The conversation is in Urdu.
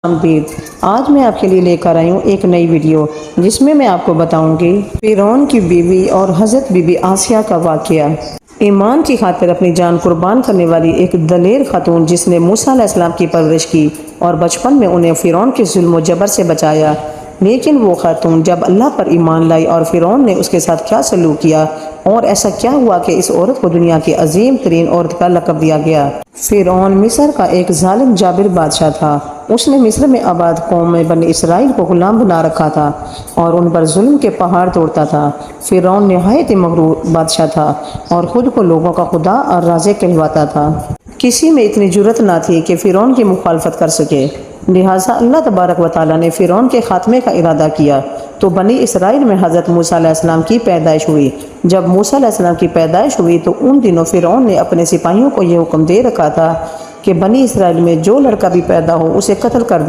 آمدید۔ آج میں آپ کے لیے لے کر آئی ہوں ایک نئی ویڈیو جس میں آپ کو بتاؤں گی فرعون کی بیوی اور حضرت بی بی آسیہ کا واقعہ۔ ایمان کی خاطر اپنی جان قربان کرنے والی ایک دلیر خاتون جس نے موسیٰ علیہ السلام کی پرورش کی اور بچپن میں انہیں فرعون کے ظلم و جبر سے بچایا، لیکن وہ خاتون جب اللہ پر ایمان لائی اور فرعون نے اس کے ساتھ کیا سلوک کیا اور ایسا کیا ہوا کہ اس عورت کو دنیا کی عظیم ترین عورت کا لقب دیا گیا۔ فرعون مصر کا ایک ظالم جابر بادشاہ تھا۔ اس نے مصر میں آباد قوم بنی اسرائیل کو غلام بنا رکھا تھا اور ان پر ظلم کے پہاڑ توڑتا تھا۔ فرعون نہایت مغرور بادشاہ تھا اور خود کو لوگوں کا خدا اور رازق کہلواتا تھا۔ کسی میں اتنی جرأت نہ تھی کہ فرعون کی مخالفت کر سکے، لہٰذا اللہ تبارک و تعالیٰ نے فرعون کے خاتمے کا ارادہ کیا تو بنی اسرائیل میں حضرت موسیٰ علیہ السلام کی پیدائش ہوئی۔ جب موسیٰ علیہ السلام کی پیدائش ہوئی تو ان دنوں فرعون نے اپنے سپاہیوں کو یہ حکم دے رکھا تھا کہ بنی اسرائیل میں جو لڑکا بھی پیدا ہو اسے قتل کر دیا